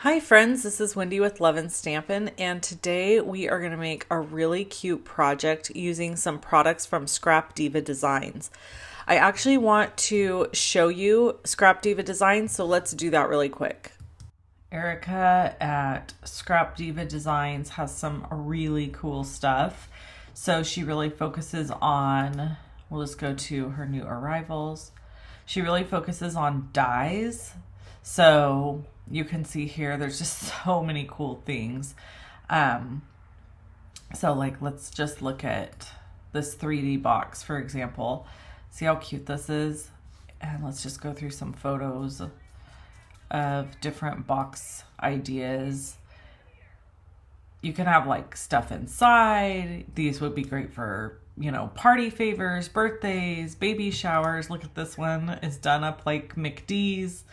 Hi friends, this is Wendy with Love and Stampin', and today we are going to make a really cute project using some products from Scrap Diva Designs. I actually want to show you Scrap Diva Designs, so let's do that really quick. Erica at Scrap Diva Designs has some really cool stuff. So she really focuses on, we'll just go to her new arrivals. She really focuses on dies. So you can see here, there's just so many cool things. So like, let's just look at this 3D box, for example. See how cute this is? And let's just go through some photos of different box ideas. You can have like stuff inside. These would be great for, you know, party favors, birthdays, baby showers. Look at this one. It's done up like McD's.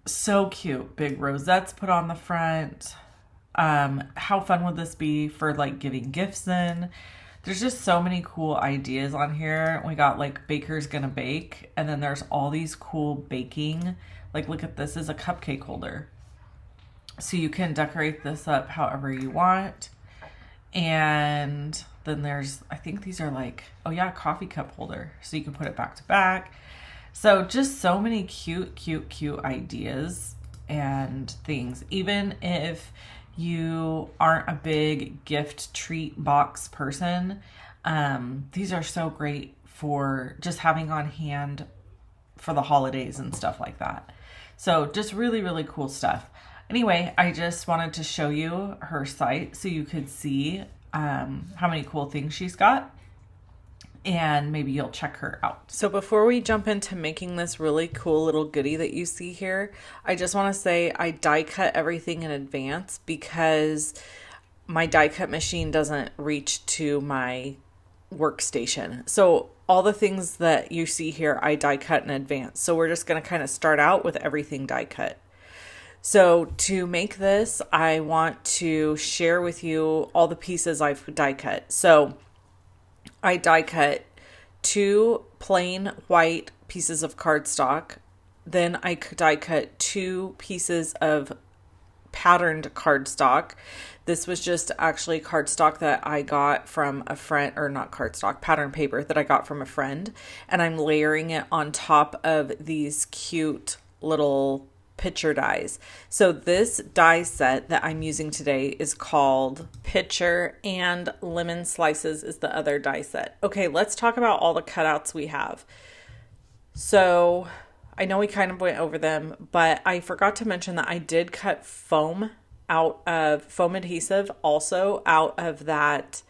So cute. Big rosettes put on the front. How fun would this be for like giving gifts in? There's just so many cool ideas on here. We got like Baker's Gonna Bake, and then there's all these cool baking. Like look at this, is a cupcake holder. So you can decorate this up however you want. And then there's, I think these are like, oh yeah, coffee cup holder. So you can put it back to back. So just so many cute ideas and things. Even if you aren't a big gift treat box person, these are so great for just having on hand for the holidays and stuff like that. So just really cool stuff. Anyway, I just wanted to show you her site so you could see how many cool things she's got, and maybe you'll check her out. So before we jump into making this really cool little goodie that you see here, I just want to say I die cut everything in advance because my die cut machine doesn't reach to my workstation. So all the things that you see here, I die cut in advance. So we're just going to kind of start out with everything die cut. So to make this, I want to share with you all the pieces I've die cut. So I die cut 2 plain white pieces of cardstock. Then I die cut 2 pieces of patterned cardstock. This was just actually cardstock that I got from a friend, or not cardstock, pattern paper that I got from a friend. And I'm layering it on top of these cute little picture dies. So this die set that I'm using today is called Picture, and Lemon Slices is the other die set. Okay, let's talk about all the cutouts we have. So I know we kind of went over them, but I forgot to mention that I did cut foam adhesive also out of that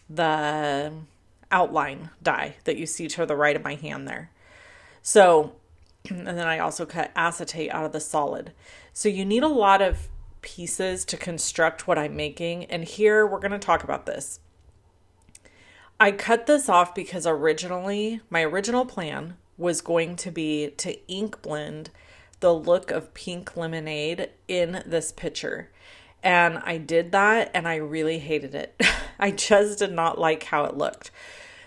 the outline die that you see to the right of my hand there. So, and then I also cut acetate out of the solid. So you need a lot of pieces to construct what I'm making. And here we're going to talk about this. I cut this off because originally, my original plan was going to be to ink blend the look of pink lemonade in this picture. And I did that and I really hated it. I just did not like how it looked.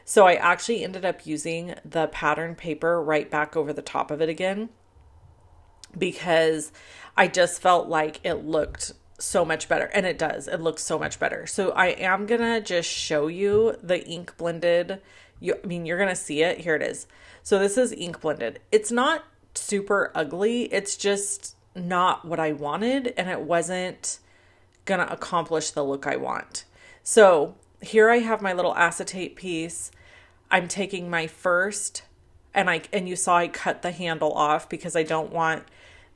So I actually ended up using the pattern paper right back over the top of it again because I just felt like it looked so much better. And it does. It looks so much better. So I am going to just show you the ink blended. You're going to see it. Here it is. So this is ink blended. It's not super ugly. It's just not what I wanted, and it wasn't going to accomplish the look I want. So here I have my little acetate piece. I'm taking my first, and you saw I cut the handle off because I don't want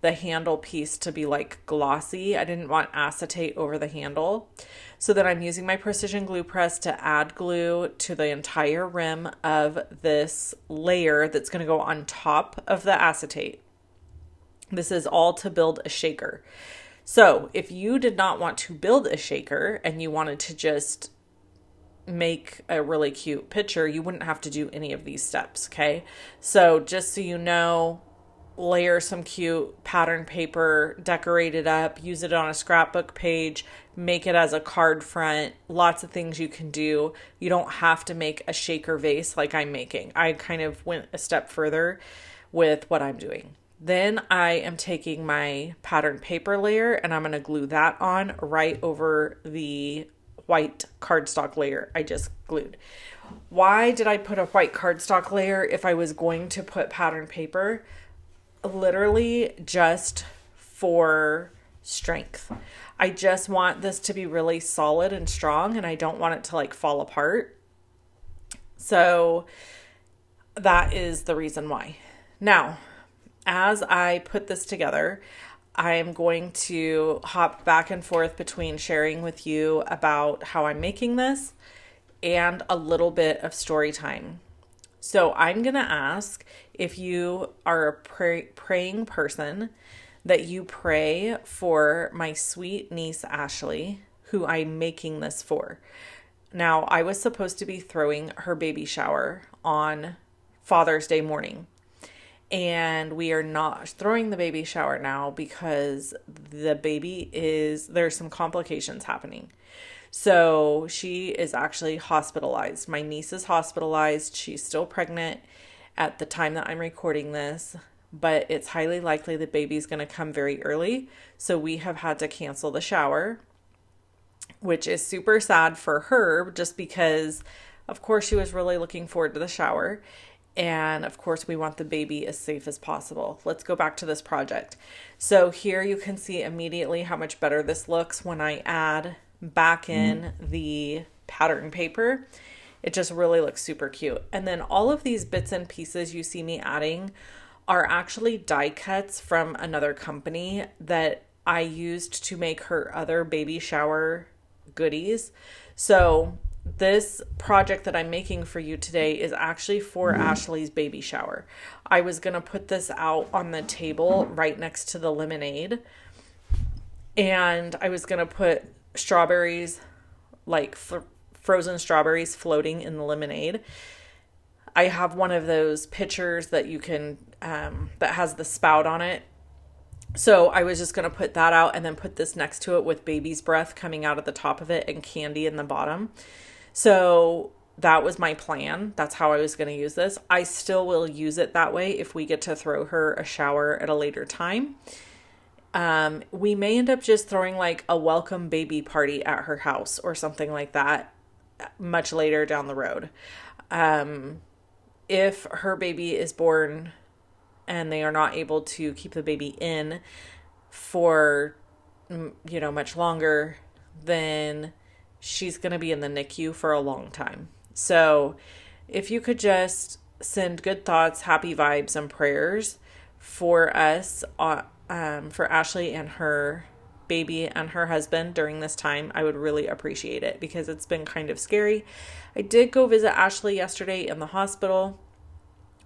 the handle piece to be like glossy. I didn't want acetate over the handle. So then I'm using my precision glue press to add glue to the entire rim of this layer that's going to go on top of the acetate. This is all to build a shaker. So if you did not want to build a shaker and you wanted to just make a really cute picture, you wouldn't have to do any of these steps, okay? So just so you know, layer some cute pattern paper, decorate it up, use it on a scrapbook page, make it as a card front, lots of things you can do. You don't have to make a shaker vase like I'm making. I kind of went a step further with what I'm doing. Then I am taking my pattern paper layer and I'm going to glue that on right over the white cardstock layer I just glued. Why did I put a white cardstock layer if I was going to put pattern paper? Literally just for strength. I just want this to be really solid and strong, and I don't want it to like fall apart. So that is the reason why. Now, as I put this together, I am going to hop back and forth between sharing with you about how I'm making this and a little bit of story time. So I'm going to ask, if you are a praying person, that you pray for my sweet niece, Ashley, who I'm making this for. Now, I was supposed to be throwing her baby shower on Father's Day morning, and we are not throwing the baby shower now because there's some complications happening. So she is actually hospitalized. My niece is hospitalized. She's still pregnant at the time that I'm recording this, but it's highly likely the baby's going to come very early. So we have had to cancel the shower, which is super sad for her, just because, of course, she was really looking forward to the shower. And of course, we want the baby as safe as possible. Let's go back to this project. So here you can see immediately how much better this looks when I add back in the pattern paper. It just really looks super cute. And then all of these bits and pieces you see me adding are actually die cuts from another company that I used to make her other baby shower goodies. So this project that I'm making for you today is actually for Ashley's baby shower. I was going to put this out on the table right next to the lemonade, and I was going to put strawberries, like frozen strawberries, floating in the lemonade. I have one of those pitchers that you can that has the spout on it. So I was just going to put that out and then put this next to it with baby's breath coming out at the top of it and candy in the bottom. So that was my plan. That's how I was going to use this. I still will use it that way if we get to throw her a shower at a later time. We may end up just throwing like a welcome baby party at her house or something like that much later down the road. If her baby is born and they are not able to keep the baby in for, much longer, then she's going to be in the NICU for a long time. So if you could just send good thoughts, happy vibes, and prayers for us, for Ashley and her baby and her husband during this time, I would really appreciate it, because it's been kind of scary. I did go visit Ashley yesterday in the hospital.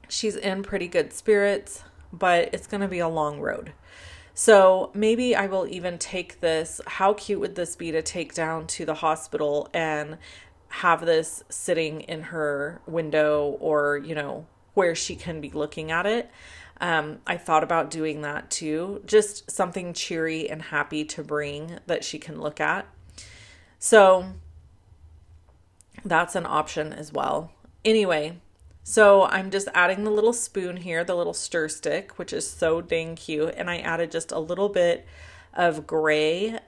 She's in pretty good spirits, but it's going to be a long road. So maybe I will even take this. How cute would this be to take down to the hospital and have this sitting in her window, or, where she can be looking at it. I thought about doing that too. Just something cheery and happy to bring that she can look at. So that's an option as well. Anyway, so I'm just adding the little spoon here, the little stir stick, which is so dang cute. And I added just a little bit of gray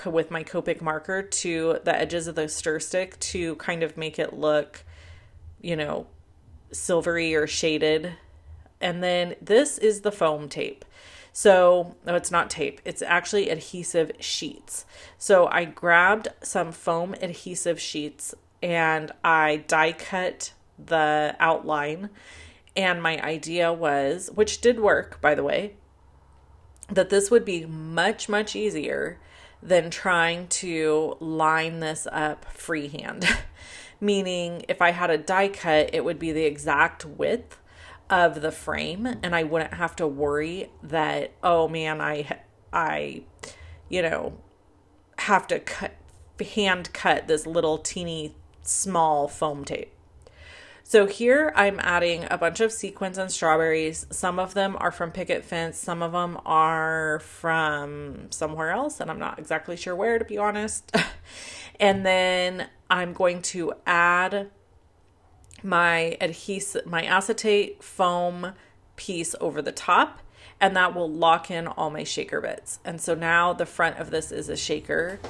with my Copic marker to the edges of the stir stick to kind of make it look, silvery or shaded. And then this is the foam tape. So, no, it's not tape. It's actually adhesive sheets. So I grabbed some foam adhesive sheets and I die cut the outline. And my idea was, which did work, by the way, that this would be much, much easier than trying to line this up freehand. Meaning, if I had a die cut, it would be the exact width of the frame, and I wouldn't have to worry that, oh man, I have to hand cut this little teeny small foam tape. So here I'm adding a bunch of sequins and strawberries. Some of them are from Picket Fence. Some of them are from somewhere else, and I'm not exactly sure where, to be honest. And then I'm going to add my acetate foam piece over the top, and that will lock in all my shaker bits. And so now the front of this is a shaker.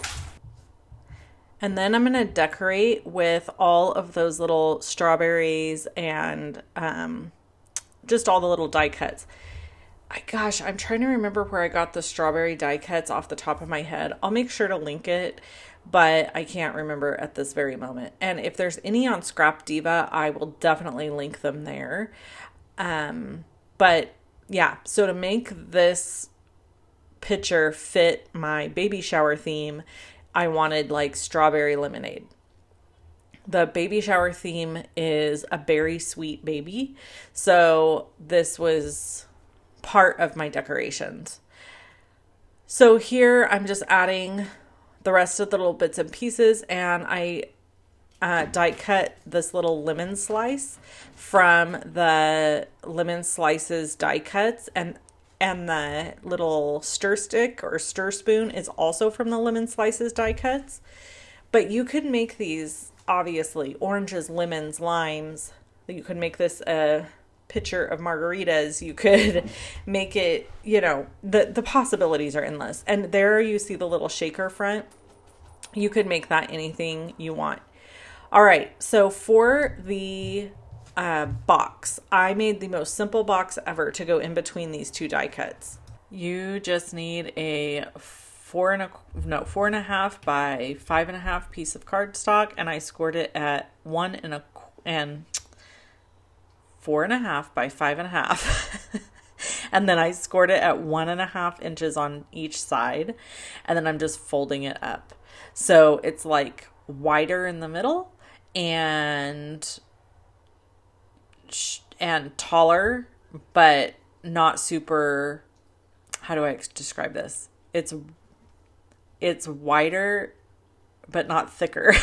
And then I'm going to decorate with all of those little strawberries and just all the little die cuts. Gosh, I'm trying to remember where I got the strawberry die cuts off the top of my head. I'll make sure to link it, but I can't remember at this very moment. And if there's any on Scrap Diva, I will definitely link them there. But yeah, so to make this picture fit my baby shower theme, I wanted like strawberry lemonade. The baby shower theme is a berry sweet baby. So this was part of my decorations. So here I'm just adding the rest of the little bits and pieces, and I die cut this little lemon slice from the lemon slices die cuts, and the little stir stick or stir spoon is also from the lemon slices die cuts. But you could make these, obviously, oranges, lemons, limes. You could make this a pitcher of margaritas. You could make it, you know, the possibilities are endless. And there you see the little shaker front. You could make that anything you want. All right, so for the box, I made the most simple box ever to go in between these two die cuts. You just need a 4.5 by 5.5 piece of cardstock, and I scored it at 4.5 by 5.5. And then I scored it at 1.5 inches on each side, and then I'm just folding it up. So it's like wider in the middle and taller, but not super, how do I describe this? It's wider, but not thicker.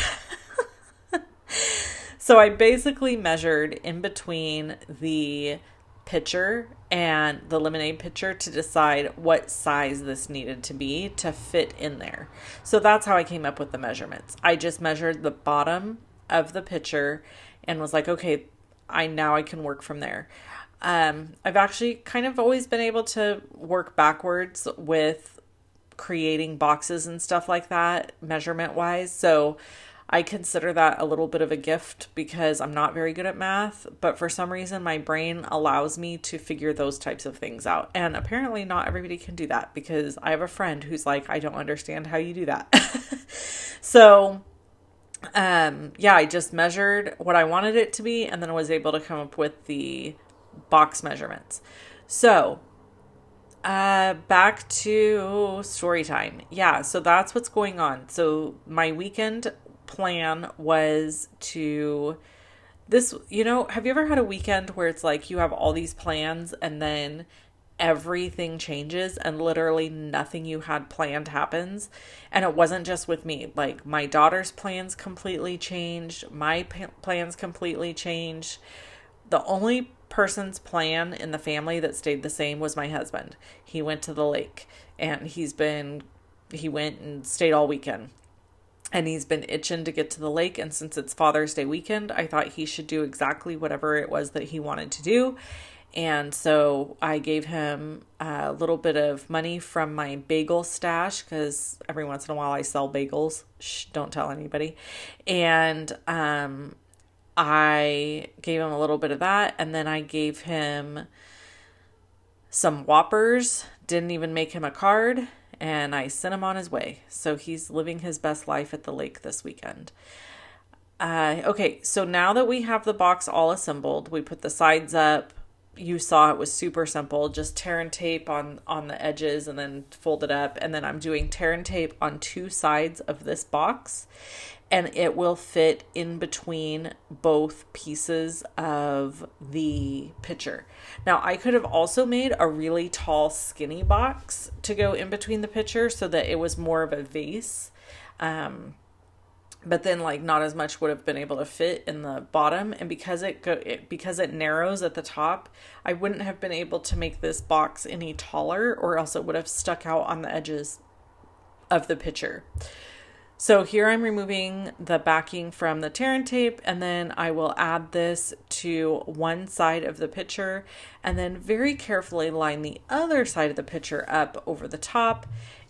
So I basically measured in between the pitcher and the lemonade pitcher to decide what size this needed to be to fit in there. So that's how I came up with the measurements. I just measured the bottom of the pitcher and was like, okay, now I can work from there. I've actually kind of always been able to work backwards with creating boxes and stuff like that, measurement wise. So I consider that a little bit of a gift because I'm not very good at math, but for some reason my brain allows me to figure those types of things out. And apparently not everybody can do that, because I have a friend who's like, I don't understand how you do that. So, yeah, I just measured what I wanted it to be, and then I was able to come up with the box measurements. So, back to story time. Yeah, so that's what's going on. So my weekend plan was to have you ever had a weekend where it's like you have all these plans and then everything changes and literally nothing you had planned happens? And it wasn't just with me. Like my daughter's plans completely changed. My plans completely changed. The only person's plan in the family that stayed the same was my husband. He went to the lake, and he went and stayed all weekend. And he's been itching to get to the lake. And since it's Father's Day weekend, I thought he should do exactly whatever it was that he wanted to do. And so I gave him a little bit of money from my bagel stash, because every once in a while I sell bagels. Shh, don't tell anybody. And I gave him a little bit of that. And then I gave him some Whoppers. Didn't even make him a card. And I sent him on his way. So he's living his best life at the lake this weekend. Okay, so now that we have the box all assembled, we put the sides up. You saw it was super simple. Just tear and tape on the edges and then fold it up. And then I'm doing tear and tape on two sides of this box. And it will fit in between both pieces of the pitcher. Now, I could have also made a really tall, skinny box to go in between the pitcher so that it was more of a vase. But then, like, not as much would have been able to fit in the bottom. And because it narrows at the top, I wouldn't have been able to make this box any taller, or else it would have stuck out on the edges of the pitcher. So here I'm removing the backing from the tear and tape, and then I will add this to one side of the picture and then very carefully line the other side of the picture up over the top,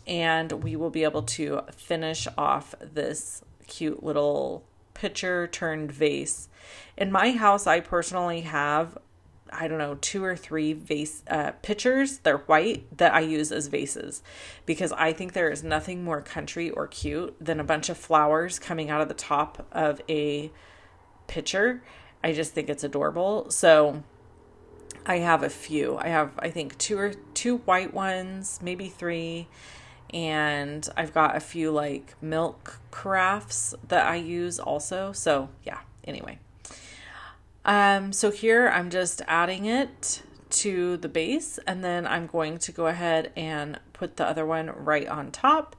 and we will be able to finish off this cute little picture turned vase. In my house, I personally have, I don't know, 2 or 3 vase pictures. They're white that I use as vases because I think there is nothing more country or cute than a bunch of flowers coming out of the top of a pitcher. I just think it's adorable. So I have a few. I have, I think, two white ones, maybe 3. And I've got a few like milk carafes that I use also. So yeah, anyway. So here I'm just adding it to the base, and then I'm going to go ahead and put the other one right on top,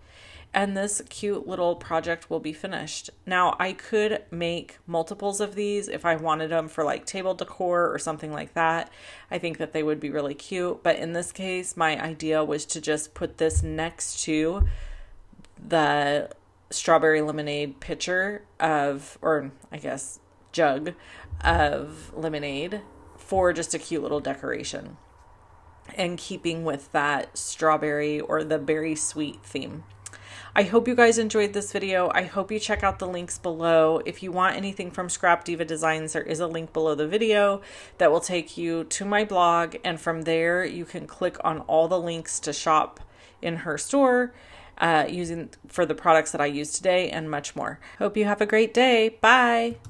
and this cute little project will be finished. Now I could make multiples of these if I wanted them for like table decor or something like that. I think that they would be really cute, but in this case, my idea was to just put this next to the strawberry lemonade pitcher of, or I guess jug of lemonade for just a cute little decoration and keeping with that strawberry or the berry sweet theme. I hope you guys enjoyed this video. I hope you check out the links below. If you want anything from Scrap Diva Designs, there is a link below the video that will take you to my blog, and from there you can click on all the links to shop in her store using for the products that I use today and much more. Hope you have a great day. Bye.